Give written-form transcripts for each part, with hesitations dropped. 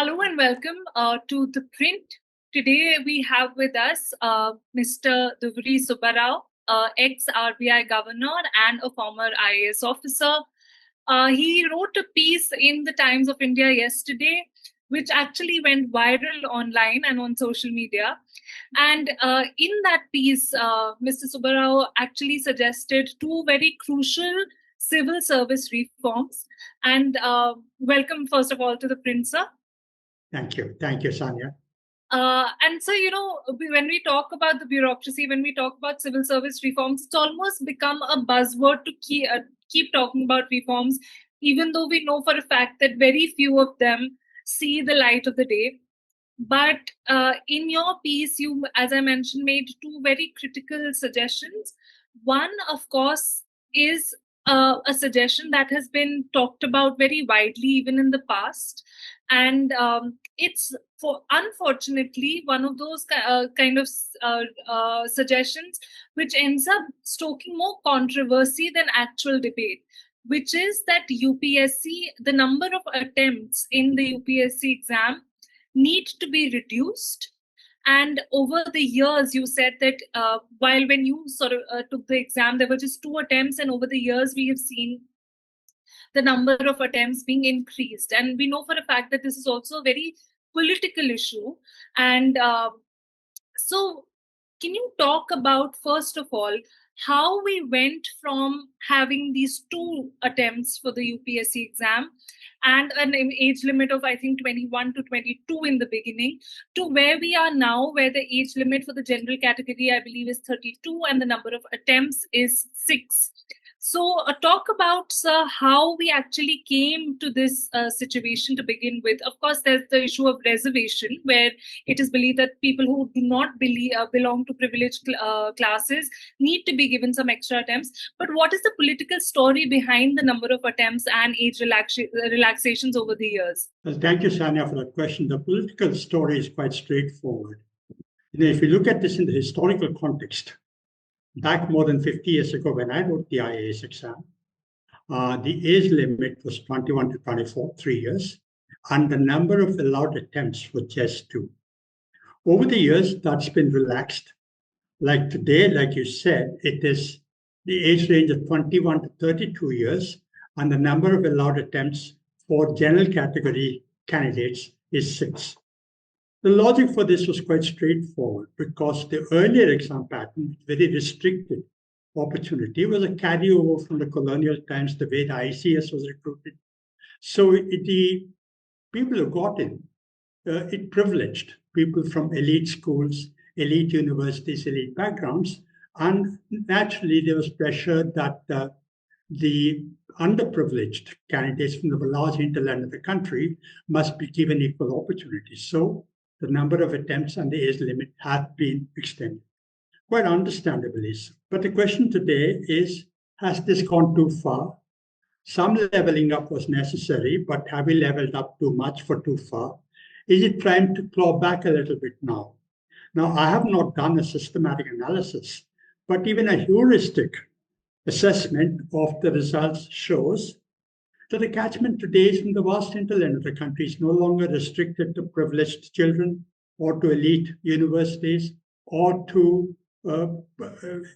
Hello and welcome to ThePrint. Today we have with us Mr. Duvvuri Subbarao, ex-RBI governor and a former IAS officer. He wrote a piece in the Times of India yesterday, which actually went viral online and on social media. And in that piece, Mr. Subbarao actually suggested two very crucial civil service reforms. And welcome, first of all, to ThePrint, sir. Thank you. Thank you, Sanya. And so, when we talk about the bureaucracy, when we talk about civil service reforms, it's almost become a buzzword to keep talking about reforms, even though we know for a fact that very few of them see the light of the day. But in your piece, you, as I mentioned, made two very critical suggestions. One, of course, is a suggestion that has been talked about very widely, even in the past. And it's, unfortunately, one of those kind of suggestions which ends up stoking more controversy than actual debate, which is that UPSC, the number of attempts in the UPSC exam need to be reduced. And over the years, you said that while when you sort of took the exam, there were just 2 attempts, and over the years, we have seen the number of attempts being increased. And we know for a fact that this is also a very political issue. And so, can you talk about, first of all, how we went from having these 2 attempts for the UPSC exam and an age limit of, I think, 21 to 22 in the beginning, to where we are now, where the age limit for the general category, I believe, is 32 and the number of attempts is 6. So talk about, sir, how we actually came to this situation to begin with. Of course, there's the issue of reservation, where it is believed that people who do not belong to privileged classes need to be given some extra attempts. But what is the political story behind the number of attempts and age relaxations over the years? Well, thank you, Sanya, for that question. The political story is quite straightforward. If you look at this in the historical context, back more than 50 years ago when I wrote the IAS exam, the age limit was 21 to 24, 3 years, and the number of allowed attempts was just 2. Over the years, that's been relaxed. Like today, like you said, it is the age range of 21 to 32 years, and the number of allowed attempts for general category candidates is 6. The logic for this was quite straightforward because the earlier exam pattern, very restricted opportunity, was a carryover from the colonial times, the way the ICS was recruited. So the people who got in, it privileged people from elite schools, elite universities, elite backgrounds, and naturally there was pressure that the underprivileged candidates from the large hinterland of the country must be given equal opportunities. So the number of attempts and the age limit have been extended, quite understandably. But the question today is, has this gone too far? Some leveling up was necessary, but have we leveled up too much for too far? Is it trying to claw back a little bit now? Now, I have not done a systematic analysis, but even a heuristic assessment of the results shows that the catchment today is in the vast hinterland of the country is no longer restricted to privileged children or to elite universities or to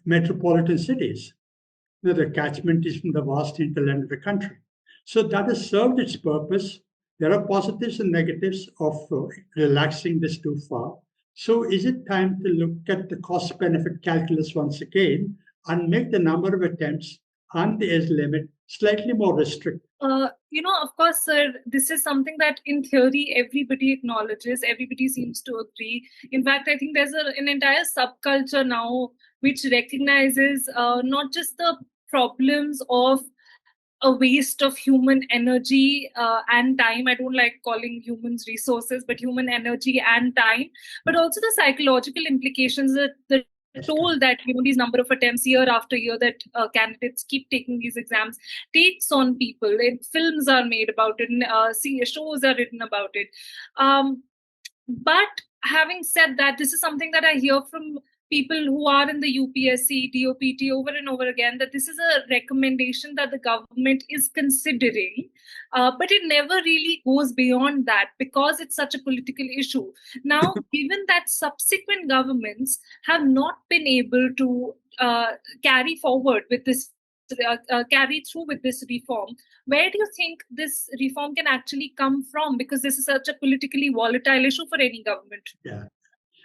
metropolitan cities. The catchment is from the vast hinterland of the country. So that has served its purpose. There are positives and negatives of relaxing this too far. So is it time to look at the cost-benefit calculus once again and make the number of attempts and the age limit slightly more restricted? Of course, sir, this is something that in theory everybody acknowledges, everybody seems to agree. In fact, I think there's an entire subculture now which recognizes not just the problems of a waste of human energy and time. I don't like calling humans resources, but human energy and time, but also the psychological implications, that the toll that these number of attempts year after year that candidates keep taking these exams takes on people. Films are made about it, and shows are written about it. But having said that, this is something that I hear from people who are in the UPSC, DOPT over and over again that this is a recommendation that the government is considering, but it never really goes beyond that because it's such a political issue. Now, given that subsequent governments have not been able to carry forward with this, carry through with this reform, where do you think this reform can actually come from? Because this is such a politically volatile issue for any government. Yeah.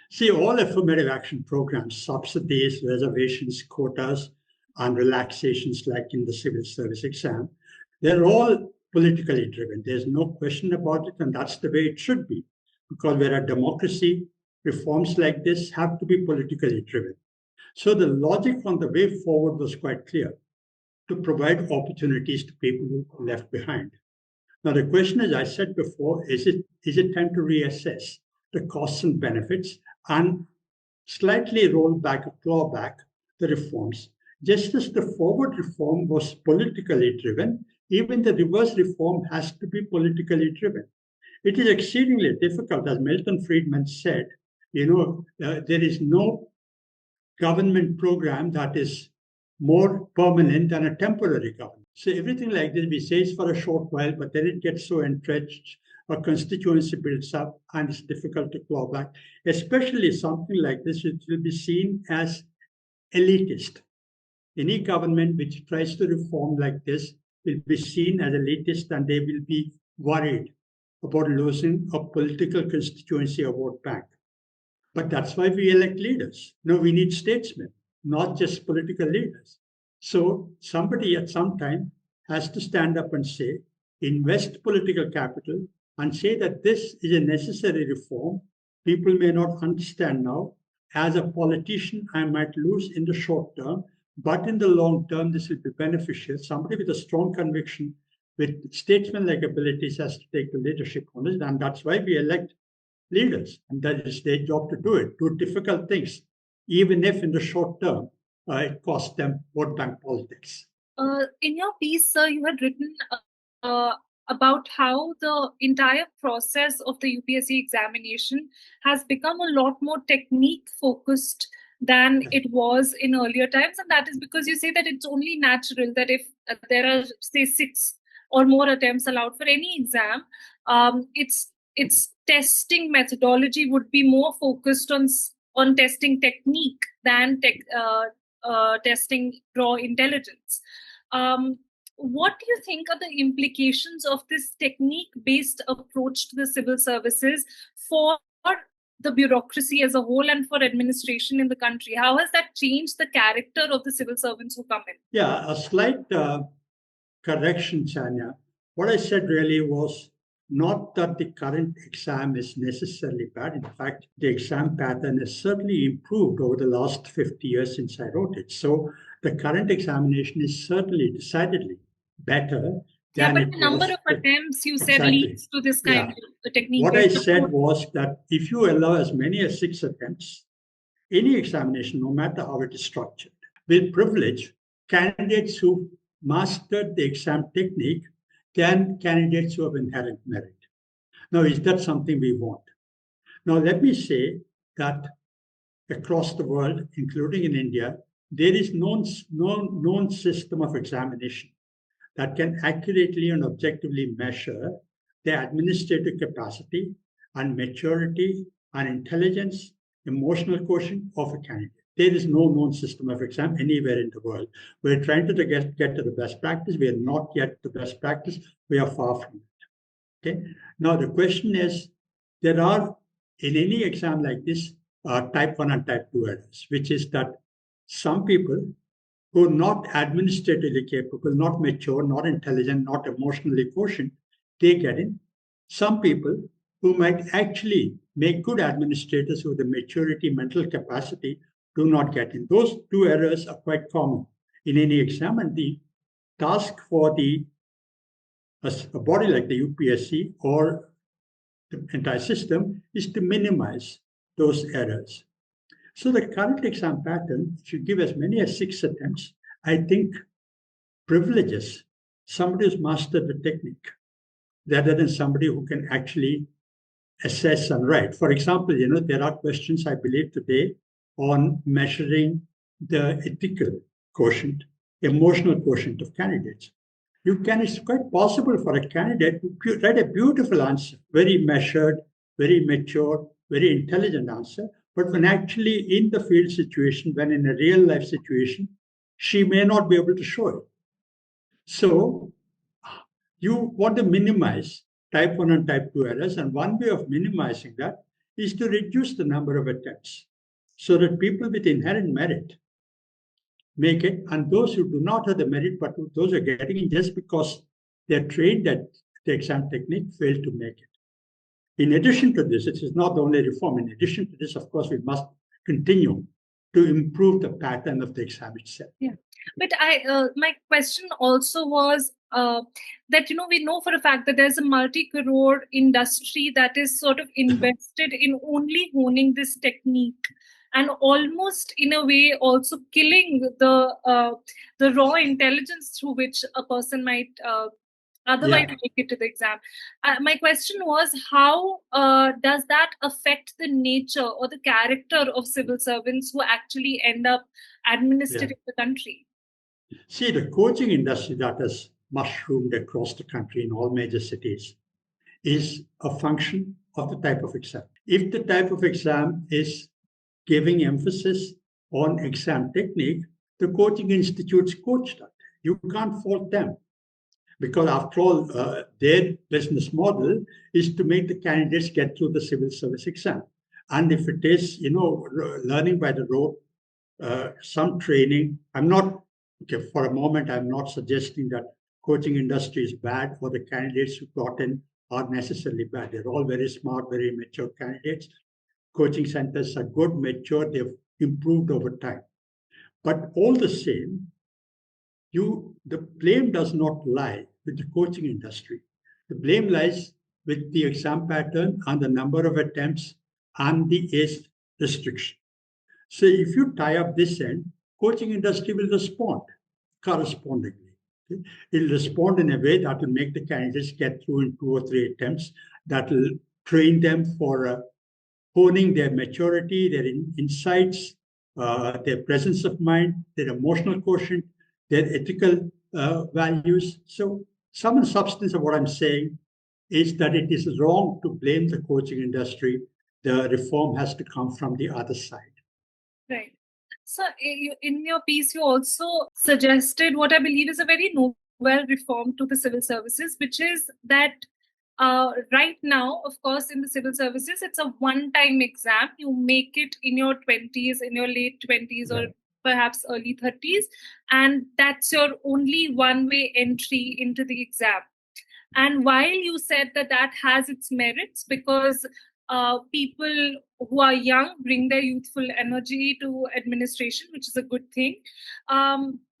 See, all affirmative action programs, subsidies, reservations, quotas, and relaxations like in the civil service exam, they're all politically driven. There's no question about it, and that's the way it should be. Because we're a democracy, reforms like this have to be politically driven. So the logic on the way forward was quite clear, to provide opportunities to people who are left behind. Now, the question, as I said before, is it time to reassess the costs and benefits and slightly roll back or claw back the reforms? Just as the forward reform was politically driven, even the reverse reform has to be politically driven. It is exceedingly difficult, as Milton Friedman said, there is no government program that is more permanent than a temporary government. So everything like this, we say it's for a short while, but then it gets so entrenched, a constituency builds up, and it's difficult to claw back. Especially something like this, it will be seen as elitist. Any government which tries to reform like this will be seen as elitist, and they will be worried about losing a political constituency or vote bank. But that's why we elect leaders. No, we need statesmen, not just political leaders. So somebody at some time has to stand up and say, invest political capital and say that this is a necessary reform. People may not understand now. As a politician, I might lose in the short term, but in the long term, this will be beneficial. Somebody with a strong conviction, with statesman-like abilities has to take the leadership on it. And that's why we elect leaders. And that is their job to do difficult things, even if in the short term, it costs them vote bank politics. In your piece, sir, you had written about how the entire process of the UPSC examination has become a lot more technique focused than it was in earlier times. And that is because you say that it's only natural that if there are, say, 6 or more attempts allowed for any exam, its testing methodology would be more focused on testing technique than testing raw intelligence. What do you think are the implications of this technique-based approach to the civil services for the bureaucracy as a whole and for administration in the country? How has that changed the character of the civil servants who come in? Yeah, a slight correction, Chania. What I said really was not that the current exam is necessarily bad. In fact, the exam pattern has certainly improved over the last 50 years since I wrote it. So the current examination is certainly decidedly better. Yeah, but the number of attempts you said leads to this kind of technique. What I said was that if you allow as many as 6 attempts, any examination, no matter how it is structured, will privilege candidates who mastered the exam technique than candidates who have inherent merit. Now, is that something we want? Now, let me say that across the world, including in India, there is no known system of examination that can accurately and objectively measure the administrative capacity and maturity and intelligence, emotional quotient of a candidate. There is no known system of exam anywhere in the world. We're trying to get to the best practice. We are not yet the best practice. We are far from it. Okay. Now, the question is, there are, in any exam like this, type 1 and type 2 errors, which is that some people who are not administratively capable, not mature, not intelligent, not emotionally quotient, they get in. Some people who might actually make good administrators with the maturity, mental capacity, do not get in. Those 2 errors are quite common in any exam, and the task for a body like the UPSC or the entire system is to minimize those errors. So the current exam pattern, if you give as many as 6 attempts, I think privileges somebody who's mastered the technique rather than somebody who can actually assess and write. For example, there are questions, I believe, today on measuring the ethical quotient, emotional quotient of candidates. It's quite possible for a candidate to write a beautiful answer, very measured, very mature, very intelligent answer. But when actually in the field situation, when in a real life situation, she may not be able to show it. So you want to minimize type 1 and type 2 errors. And one way of minimizing that is to reduce the number of attempts so that people with inherent merit make it, and those who do not have the merit, but those who are getting in just because they're trained at the exam technique, fail to make it. In addition to this, it is not the only reform. In addition to this, of course, we must continue to improve the pattern of the exam itself. Yeah. But my question also was that, we know for a fact that there's a multi-crore industry that is sort of invested in only honing this technique and almost in a way also killing the raw intelligence through which a person might otherwise make it to the exam. My question was, how does that affect the nature or the character of civil servants who actually end up administering the country? See, the coaching industry that has mushroomed across the country in all major cities is a function of the type of exam. If the type of exam is giving emphasis on exam technique, the coaching institutes coach that. You can't fault them. Because after all, their business model is to make the candidates get through the civil service exam. And if it is, learning by the rote, some training, for a moment, I'm not suggesting that coaching industry is bad or the candidates who got in are necessarily bad. They're all very smart, very mature candidates. Coaching centers are good, mature, they've improved over time. But all the same, the blame does not lie with the coaching industry. The blame lies with the exam pattern and the number of attempts and the age restriction. So if you tie up this end, coaching industry will respond correspondingly. Okay? It will respond in a way that will make the candidates get through in 2 or 3 attempts, that will train them for honing their maturity, their insights, their presence of mind, their emotional quotient, their ethical values. So, sum and substance of what I'm saying is that it is wrong to blame the coaching industry. The reform has to come from the other side. Right. So, in your piece, you also suggested what I believe is a very novel reform to the civil services, which is that right now, of course, in the civil services, it's a one-time exam. You make it in your 20s, in your late 20s, or perhaps early 30s, and that's your only one-way entry into the exam. And while you said that has its merits because people who are young bring their youthful energy to administration, which is a good thing.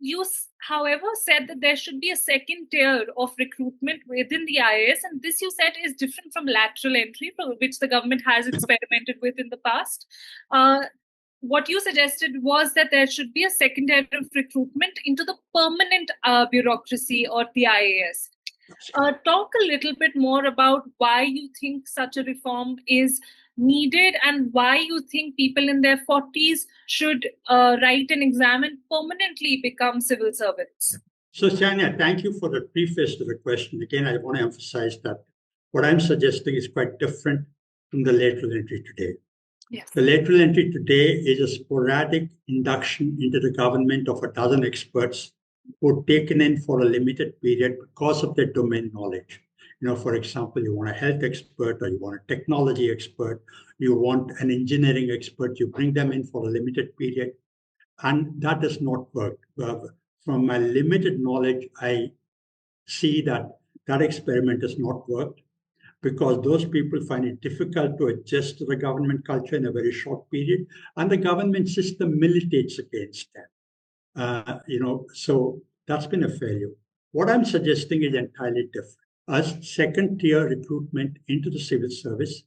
You, however, said that there should be a second tier of recruitment within the IAS, and this you said is different from lateral entry, which the government has experimented with in the past. What you suggested was that there should be a second tier of recruitment into the permanent bureaucracy or the IAS. Talk a little bit more about why you think such a reform is needed and why you think people in their 40s should write an exam and permanently become civil servants. So, Chania, thank you for the preface to the question. Again, I want to emphasize that what I'm suggesting is quite different from the lateral entry today. Yes. The lateral entry today is a sporadic induction into the government of a dozen experts who are taken in for a limited period because of their domain knowledge. For example, you want a health expert or you want a technology expert, you want an engineering expert, you bring them in for a limited period. And that does not work. From my limited knowledge, I see that experiment has not worked because those people find it difficult to adjust to the government culture in a very short period, and the government system militates against them. So that's been a failure. What I'm suggesting is entirely different. As second-tier recruitment into the civil service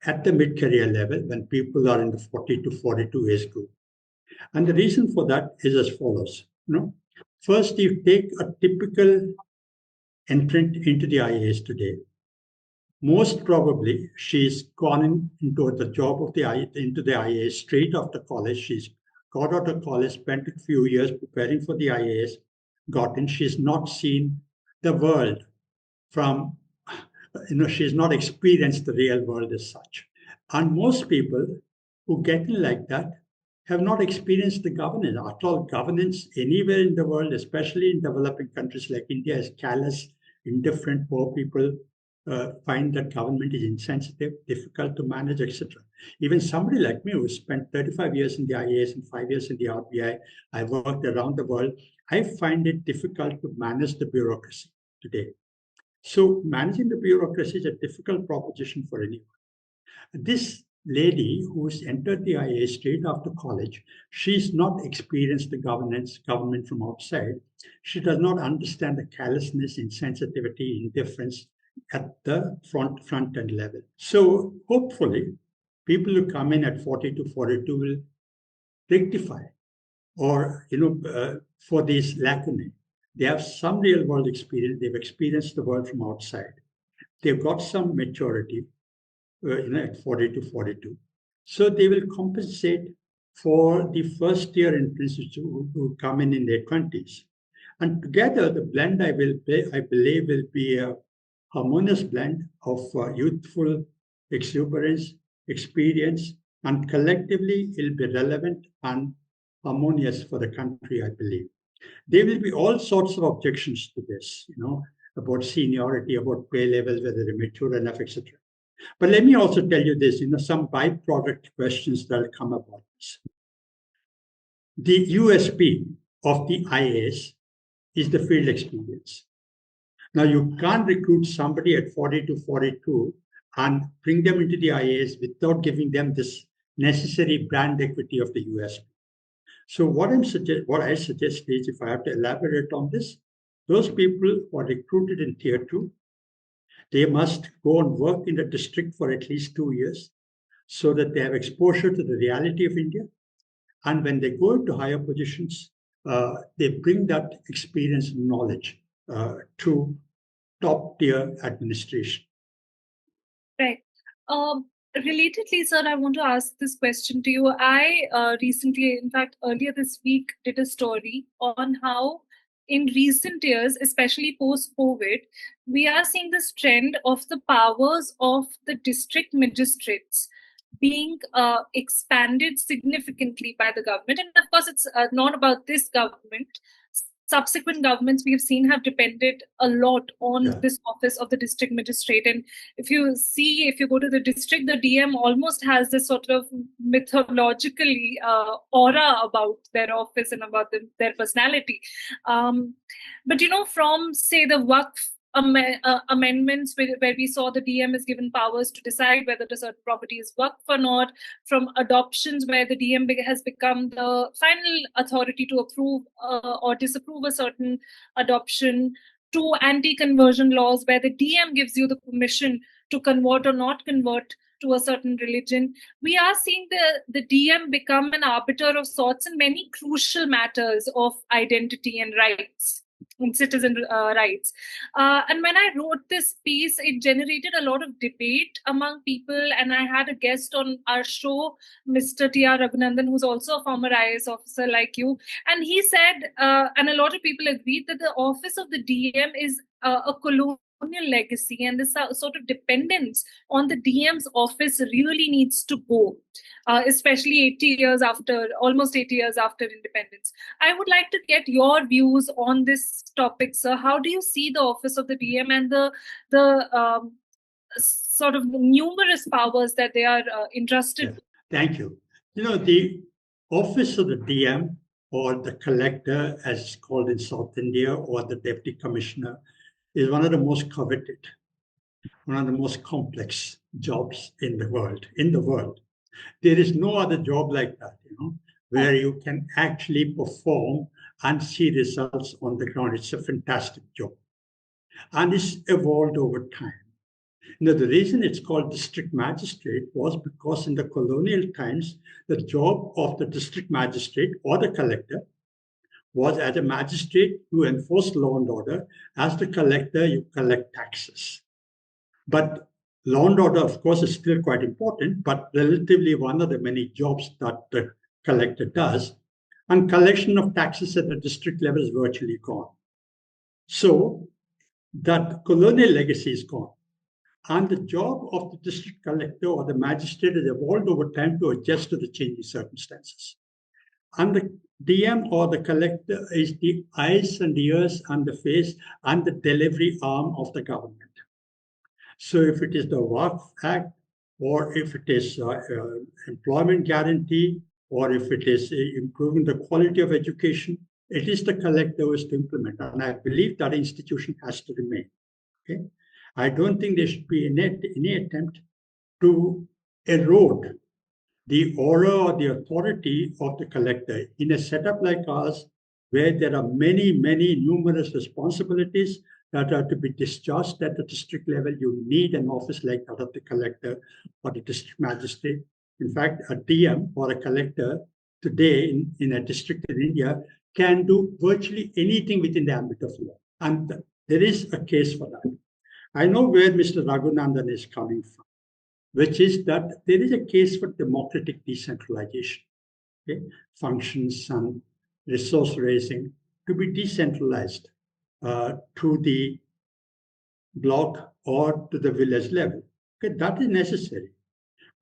at the mid-career level when people are in the 40 to 42 age group. And the reason for that is as follows. First, you take a typical entrant into the IAS today. Most probably, she's gone into the job of into the IAS straight after college. She's got out of college, spent a few years preparing for the IAS, got in. She's not seen the world from, she's not experienced the real world as such. And most people who get in like that have not experienced the governance. After all, governance anywhere in the world, especially in developing countries like India, is callous, indifferent. Poor people find that government is insensitive, difficult to manage, etc. Even somebody like me who spent 35 years in the IAS and 5 years in the RBI, I worked around the world, I find it difficult to manage the bureaucracy today. So managing the bureaucracy is a difficult proposition for anyone. This lady who's entered the IA straight after college, she's not experienced the government from outside. She does not understand the callousness, insensitivity, indifference at the front end level. So hopefully, people who come in at 40 to 42 will rectify, or for this lacunae. They have some real world experience. They've experienced the world from outside. They've got some maturity, at 40 to 42. So they will compensate for the first year entrants who come in their 20s. And together, the blend I believe will be a harmonious blend of youthful exuberance, experience, and collectively it'll be relevant and harmonious for the country, I believe. There will be all sorts of objections to this, about seniority, about pay levels, whether they're mature enough, etc. But let me also tell you this, some byproduct questions that will come about this. The USP of the IAS is the field experience. Now, you can't recruit somebody at 40 to 42 and bring them into the IAS without giving them this necessary brand equity of the USP. So what I suggest is, if I have to elaborate on this, those people who are recruited in Tier 2, they must go and work in the district for at least 2 years so that they have exposure to the reality of India. And when they go into higher positions, they bring that experience and knowledge to top tier administration. Right. Relatedly, sir, I want to ask this question to you. I recently, in fact, earlier this week, did a story on how in recent years, especially post-COVID, we are seeing this trend of the powers of the district magistrates being expanded significantly by the government. And of course, it's not about this government. Subsequent governments we have seen have depended a lot on this office of the district magistrate. And if you go to the district, the DM almost has this sort of mythologically aura about their office and about their personality. But from, say, the Waqf amendments where we saw the DM is given powers to decide whether a certain property is Waqf or not, from adoptions where the DM has become the final authority to approve or disapprove a certain adoption, to anti-conversion laws where the DM gives you the permission to convert or not convert to a certain religion. We are seeing the DM become an arbiter of sorts in many crucial matters of identity and rights. Citizen rights. And when I wrote this piece, it generated a lot of debate among people. And I had a guest on our show, Mr. T.R. Raghunandan, who's also a former IAS officer like you. And he said, and a lot of people agreed, that the office of the DM is a colonial legacy, and this sort of dependence on the DM's office really needs to go, especially almost 80 years after independence. I would like to get your views on this topic, sir. How do you see the office of the DM and the sort of numerous powers that they are entrusted with? Thank you. The office of the DM, or the collector, as it's called in South India, or the deputy commissioner, is one of the most coveted, one of the most complex jobs in the world. There is no other job like that, where you can actually perform and see results on the ground. It's a fantastic job. And it's evolved over time. The reason it's called district magistrate was because in the colonial times, the job of the district magistrate or the collector was, as a magistrate, you enforce law and order. As the collector, you collect taxes. But Law and order, of course, is still quite important, but relatively one of the many jobs that the collector does. And collection of taxes at the district level is virtually gone. So that colonial legacy is gone. And the job of the district collector or the magistrate has evolved over time to adjust to the changing circumstances. And the DM or the collector is the eyes and ears and the face and the delivery arm of the government. So if it is the Work Act, or if it is employment guarantee, or if it is improving the quality of education, it is the collector who is to implement. And I believe that institution has to remain. Okay? I don't think there should be any attempt to erode the aura or the authority of the collector in a setup like ours, where there are many, many numerous responsibilities that are to be discharged at the district level. You need an office like that of the collector or the district magistrate. In fact, a DM or a collector today in a district in India can do virtually anything within the ambit of law. And there is a case for that. I know where Mr. Raghunandan is coming from, which is that there is a case for democratic decentralization, okay? Functions and resource raising to be decentralized to the block or to the village level. Okay, that is necessary,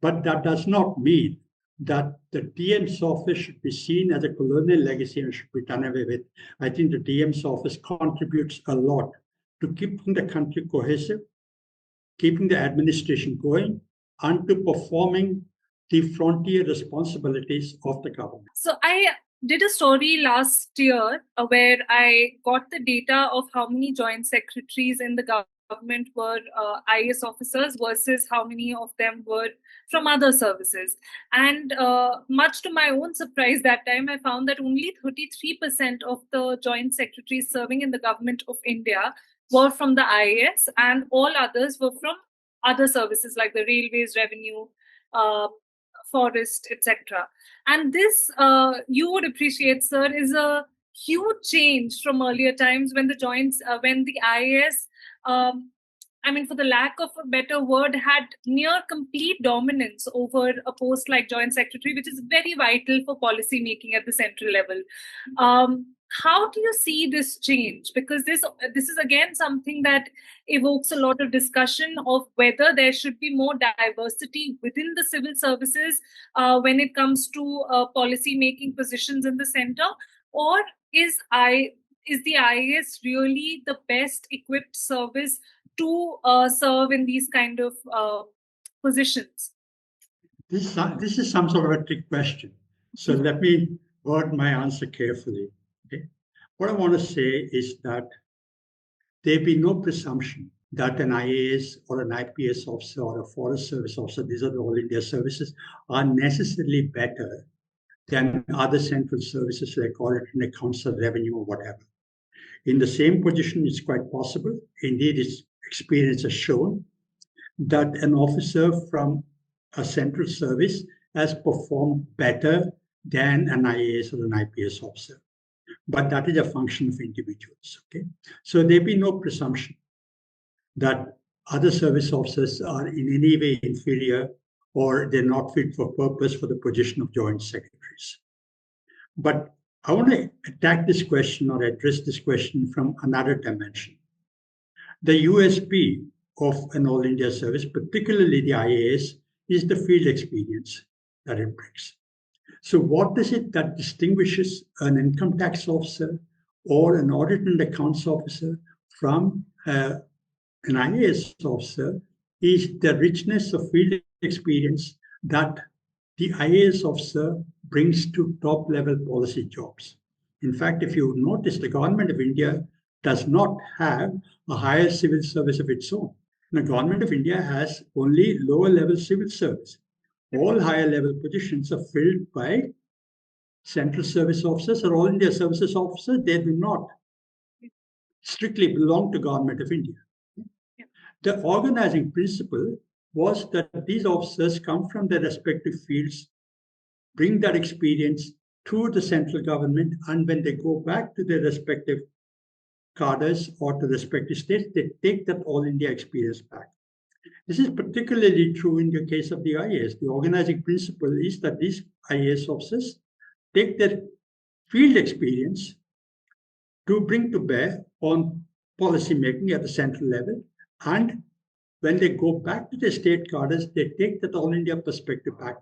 but that does not mean that the DM's office should be seen as a colonial legacy and should be done away with. I think the DM's office contributes a lot to keeping the country cohesive, keeping the administration going, and to performing the frontier responsibilities of the government. So I did a story last year where I got the data of how many joint secretaries in the government were IAS officers versus how many of them were from other services. And much to my own surprise that time, I found that only 33% of the joint secretaries serving in the government of India were from the IAS, and all others were from other services like the railways, revenue, forest, etc. And this, you would appreciate, sir, is a huge change from earlier times when the joints, when the IAS, I mean, for the lack of a better word, had near complete dominance over a post like Joint Secretary, which is very vital for policy making at the central level. How do you see this change? Because this is again something that evokes a lot of discussion of whether there should be more diversity within the civil services when it comes to policy making positions in the center, or is the IAS really the best equipped service to serve in these kind of positions? This is some sort of a trick question. So let me word my answer carefully. Okay? What I want to say is that there be no presumption that an IAS or an IPS officer or a forest service officer, these are the all India services, are necessarily better than other central services like audit and accounts or revenue or whatever. In the same position, it's quite possible. Indeed, its experience has shown that an officer from a central service has performed better than an IAS or an IPS officer. But that is a function of individuals. Okay, so there be no presumption that other service officers are in any way inferior or they're not fit for purpose for the position of joint secretaries. But I want to attack this question or address this question from another dimension. The USP of an All India service, particularly the IAS, is the field experience that it brings. So what is it that distinguishes an income tax officer or an audit and accounts officer from an IAS officer is the richness of field experience that the IAS officer brings to top-level policy jobs. In fact, if you notice, the government of India does not have a higher civil service of its own. The government of India has only lower-level civil service. All higher-level positions are filled by central service officers or all India services officers. They do not strictly belong to government of India. The organizing principle was that these officers come from their respective fields, bring that experience to the central government, and when they go back to their respective cadres or to respective states, they take that all India experience back. This is particularly true in the case of the IAS. The organizing principle is that these IAS officers take their field experience to bring to bear on policy making at the central level, and when they go back to the state cadres, they take that all India perspective back.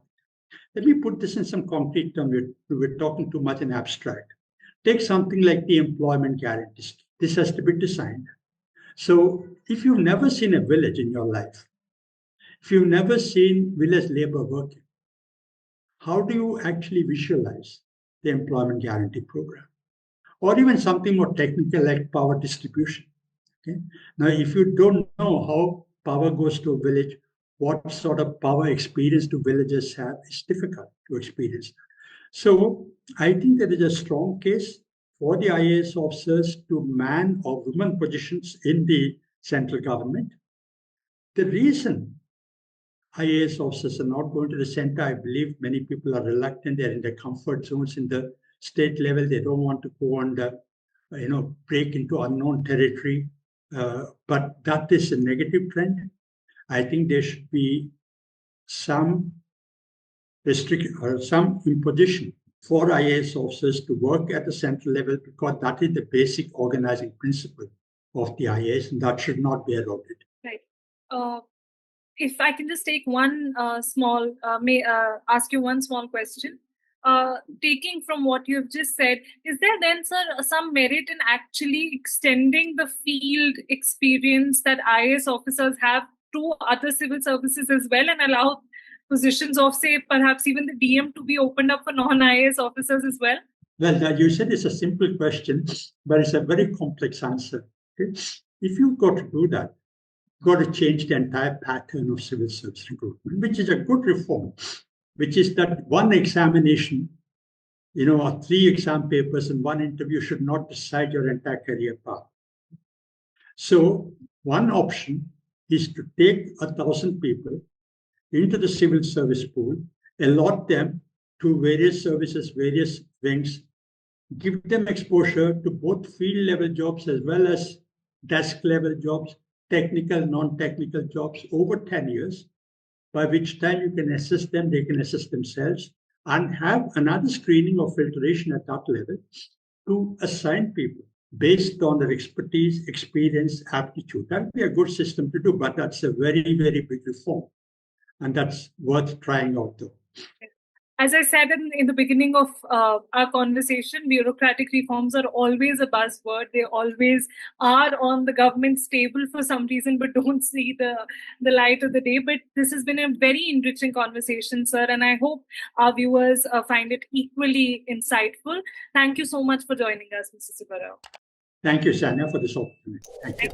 Let me put this in some concrete terms. We're talking too much in abstract. Take something like the employment guarantee. This has to be designed. So if you've never seen a village in your life, if you've never seen village labor working, how do you actually visualize the employment guarantee program? Or even something more technical like power distribution. Okay? Now, if you don't know how power goes to a village, what sort of power experience do villagers have, it's difficult to experience. So I think there is a strong case for the IAS officers to man or women positions in the central government. The reason IAS officers are not going to the center, I believe many people are reluctant. They're in their comfort zones in the state level. They don't want to go on the, break into unknown territory. But that is a negative trend. I think there should be some restriction or some imposition for IAS officers to work at the central level, because that is the basic organizing principle of the IAS, and that should not be eroded. Right. If I can just take one ask you one small question. Taking from what you've just said, is there then, sir, some merit in actually extending the field experience that IAS officers have to other civil services as well, and allow positions of, say, perhaps even the DM to be opened up for non-IAS officers as well? Well, you said it's a simple question, but it's a very complex answer. Okay? If you've got to do that, you've got to change the entire pattern of civil service recruitment, which is a good reform, which is that one examination, or 3 exam papers and 1 interview should not decide your entire career path. So one option is to take 1,000 people into the civil service pool, allot them to various services, various wings, give them exposure to both field level jobs as well as desk level jobs, technical, non-technical jobs over 10 years, by which time you can assist them, they can assist themselves, and have another screening or filtration at that level to assign people based on their expertise, experience, aptitude. That would be a good system to do, but that's a very, very big reform. And that's worth trying out, though. As I said in the beginning of our conversation, bureaucratic reforms are always a buzzword. They always are on the government's table for some reason, but don't see the light of the day. But this has been a very enriching conversation, sir, and I hope our viewers find it equally insightful. Thank you so much for joining us, Mr. Subbarao. Thank you, Sanya, for this opportunity. Thank you.